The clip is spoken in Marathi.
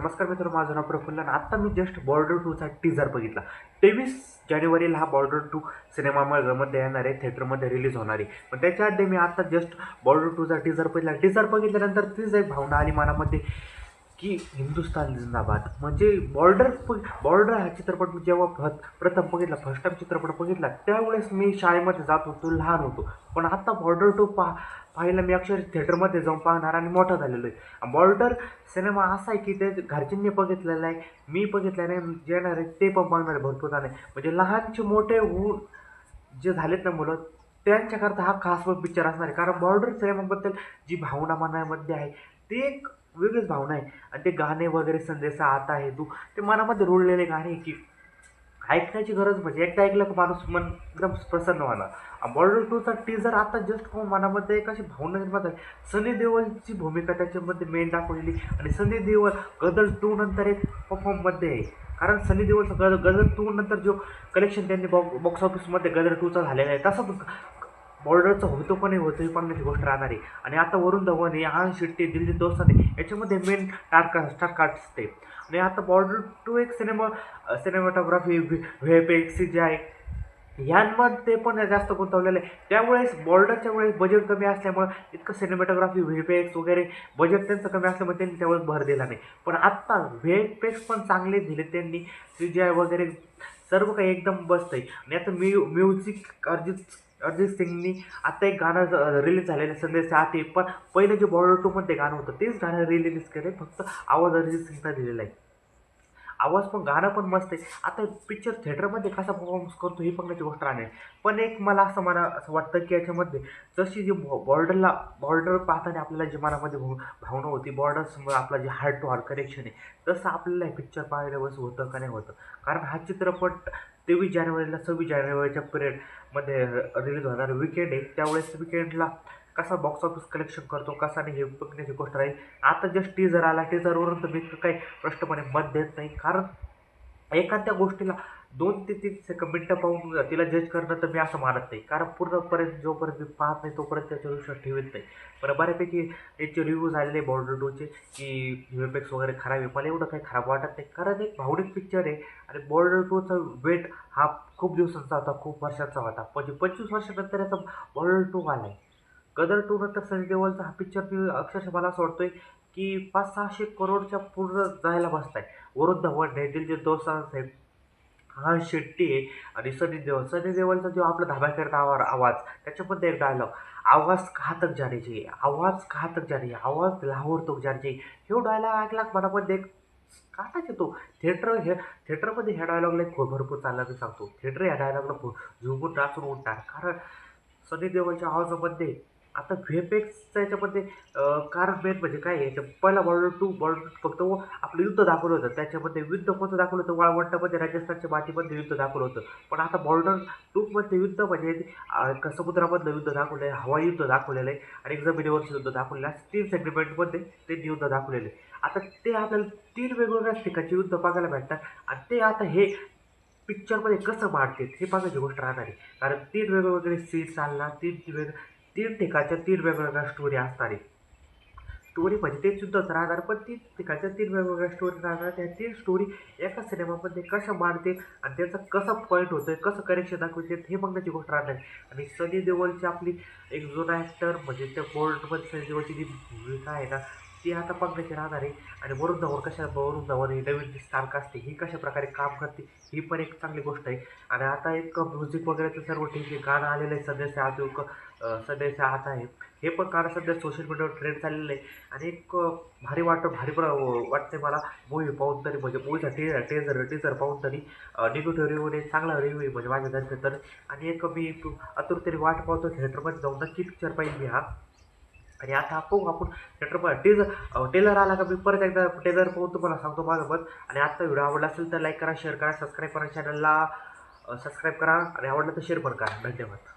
नमस्कार मित्रांनो, माझं नाव प्रफुल्ल आणि आत्ता मी जस्ट बॉर्डर 2चा टीझर बघितला. 23 जानेवारीला हा बॉर्डर 2 सिनेमामध्ये येणार आहे, थिएटरमध्ये रिलीज होणार आहे. पण त्याच्या आधी मी आत्ता जस्ट बॉर्डर 2चा टीझर बघितला. टीझर बघितल्यानंतर तीच एक भावना आली मनामध्ये की हिंदुस्तान जिंदाबाद. म्हणजे बॉर्डर हा चित्रपट मी जेव्हा प्रथम बघितला, फर्स्ट टाइम चित्रपट बघितला, त्यावेळेस मी शाळेमध्ये जात होतो, लहान होतो. पण आता बॉर्डर 2 पाहायला मी अक्षरशः थिएटरमध्ये जाऊन पाहणार आणि मोठा झालेलो आहे. बॉर्डर सिनेमा असा आहे की ते घरच्यांनी बघितलेला आहे, मी बघितलं नाही, जे येणार आहे ते पण बघणार आहे भरपूर जण. म्हणजे लहानचे मोठे होऊन जे झालेत ना मुलं, त्यांच्याकरता हा खास पिक्चर असणार आहे. कारण बॉर्डर सिनेमाबद्दल जी भावना मनामध्ये आहे ती एक वेगळीच भावना आहे. आणि ते गाणे वगैरे संदेशा आता आहे तू, ते मनामध्ये रुळलेले गाणे आहे की ऐकण्याची गरज. म्हणजे एकदा ऐकलं की माणूस मन एकदम प्रसन्न व्हायला. बॉर्डर 2चा टीझर आता जस्ट मनामध्ये एक अशी भावना निर्माण झाली. सनी देओलची भूमिका त्याच्यामध्ये मेन दाखवलेली आणि सनी देओल गदर 2 नंतर एक परफॉर्ममध्ये आहे. कारण सनी देओलचा गदर 2 नंतर जो कलेक्शन त्यांनी बॉक्स ऑफिसमध्ये गदर 2चा झालेला आहे, तसंच बॉर्डरचं होतो पण होतंही पाहण्याची गोष्ट राहणार आहे. आणि आता वरुण धवन, आनंद शेट्टी, दिलजीत दोसांझ याच्यामध्ये मेन स्टार कास्ट असते. आणि आता बॉर्डर 2 एक सिनेमॅटोग्राफी, व्हीएफएक्स जे आहे ह्यांमध्ये पण जास्त गुंतवलेलं आहे. त्यावेळेस बॉर्डरच्या वेळेस बजेट कमी असल्यामुळं इतकं सिनेमॅटोग्राफी, व्हीएफएक्स वगैरे बजेट त्यांचं कमी असल्यामुळे त्यांनी त्यावेळेस भर दिला नाही. पण आत्ता व्हीएफएक्स पण चांगले दिले त्यांनी, CGI वगैरे सर्व काही एकदम बसतं आहे. आणि आता म्युझिक अरिजित सिंगनी आता एक गाणं रिलीज झालेलं संदेश आते, पण पहिलं जे बॉर्डर 2मध्ये गाणं होतं तेच गाणं रिलीज केलं आहे, फक्त आवाज अरिजित सिंगचा दिलेला आहे. आवाज पण, गाणं पण मस्त आहे. आता पिक्चर थिएटरमध्ये कसा परफॉर्मन्स करतो ही बघण्याची गोष्ट राहणार. पण एक मला असं वाटतं की याच्यामध्ये जशी जी बॉर्डर पाहताना आपल्याला जी मनामध्ये भावना होती, बॉर्डर्समुळे आपला जे हार्ट टू हार्ट कनेक्शन आहे, तसं आपल्याला हे पिक्चर पाहायला बस होतं का नाही होतं. कारण हा चित्रपट 23 जानेवारीला 26 जानेवारीच्या पिरियडमध्ये रिलीज होणार विकेंड आहे. त्यावेळेस विकेंडला कसा बॉक्स ऑफिस कलेक्शन करतो, कसा नाही, हे बघण्याची गोष्ट राहील. आता जस्ट टीझर आला, टीझरवरून तर मी काही स्पष्टपणे मत देत नाही. कारण एखाद्या गोष्टीला 2 ते 3 मिनटं पाहून तिला जज करणं तर मी असं मानत नाही. कारण पूर्णपर्यंत जोपर्यंत मी पाहत नाही तोपर्यंत त्याच्यावर विश्वास ठेवत नाही. पण बऱ्यापैकी याचे रिव्ह्यूज आलेले बॉर्डर 2चे की व्हीएफएक्स वगैरे खराब आहे. मला एवढं काही खराब वाटत नाही, कारण एक भावनिक पिक्चर आहे. आणि बॉर्डर 2चा वेट हा खूप दिवसांचा होता, खूप वर्षाचा होता. म्हणजे 25 वर्षानंतर याचा बॉर्डर 2 आला आहे. गदर 2 नंतर सनी देओलचा हा पिक्चर मी अक्षरशः मला असं वाटतोय की 500-600 करोडच्या पुढं जायला बसताय. वरुण धवन आहे, दिलजीत दोसांझ आहे, आनंद शेट्टी आहे आणि सनी देओलचा जो आपला धमाकेदार आवाज, त्याच्यामध्ये एक डायलॉग, आवाज घातक जाने चाहिए, आवाज घातक जाने चाहिए, आवाज लाहोर तक जाने चाहिए. हे डायलॉग ऐकला मनामध्ये एक काटाच येतो. थिएटरमध्ये ह्या डायलॉगला भरपूर चालला मी सांगतो. थिएटर ह्या डायलॉगला झुमून नाचून उठणार. कारण सनी देओलच्या आवाजामध्ये आता व्हीएफएक्सच्या याच्यामध्ये कारण मेन म्हणजे काय आहे, पहिला बॉर्डर फक्त आपलं युद्ध दाखवलं होतं. त्याच्यामध्ये युद्ध कोणतं दाखवलं होतं, वाळवंटामध्ये राजस्थानच्या मातीमध्ये युद्ध दाखवलं होतं. पण आता बॉर्डर 2मध्ये युद्ध म्हणजे समुद्रामधलं युद्ध दाखवलं आहे, हवाई युद्ध दाखवलेलं आहे आणि जमिनीवरचं युद्ध दाखवलेलं आहे. 3 सेगमेंटमध्ये ते युद्ध दाखवलेलं आहे. आता ते आपल्याला 3 वेगवेगळ्या ठिकाणचे युद्ध बघायला भेटतात आणि ते आता हे पिक्चरमध्ये कसं मांडतात हे बघायची गोष्ट राहणार आहे. कारण 3 वेगवेगळे सीन चालणार, 3 ठिकाणच्या 3 वेगवेगळ्या स्टोरी असणार आहे. स्टोरी म्हणजे तेच युद्धच राहणार, पण 3 ठिकाणच्या 3 वेगवेगळ्या स्टोरी राहणार. त्या 3 स्टोरी एका सिनेमामध्ये कशा मांडतील आणि त्याचा कसा पॉईंट होतो आहे, कसं कनेक्शन दाखवते हे बघण्याची गोष्ट राहणार. आणि सनी देओलची आपली एक जुना ॲक्टर म्हणजे त्या बोर्डमध्ये सनी देओलची जी भूमिका आहे ना, ती आता बघण्याची राहणार आहे. आणि वरुण धवन ही नवीन स्टार असते, ही कशा प्रकारे काम करते ही पण एक चांगली गोष्ट आहे. आणि आता एक म्युझिक वगैरेचं सर्व ठीक आहे, गाणं आलेलं आहे सध्याच्या आता आहे. हे पण गाणं सध्या सोशल मीडियावर ट्रेंड चाललेलं आहे. आणि एक वाटते मला मूवी पाहून तरी, म्हणजे मूवीचा टीझर पाहून तरी निगेटिव्ह रिव्ह्यू नाही, चांगला रिव्ह्यू आहे म्हणजे माझ्यातर्फे तर. आणि एक मी आतुरतेने वाट पाहतो थिएटरमध्ये जाऊन नक्की पिक्चर पाहिजे मी हा. आणि आता पाहू आपण थिएटरमध्ये टेलर आला का मी परत एकदा टेलर पाहून तुम्हाला सांगतो माझं मत. आणि आजचा व्हिडिओ आवडला असेल तर लाईक करा, शेअर करा, सबस्क्राईब करा, चॅनलला सबस्क्राईब करा आणि आवडलं तर शेअर पण करा. धन्यवाद.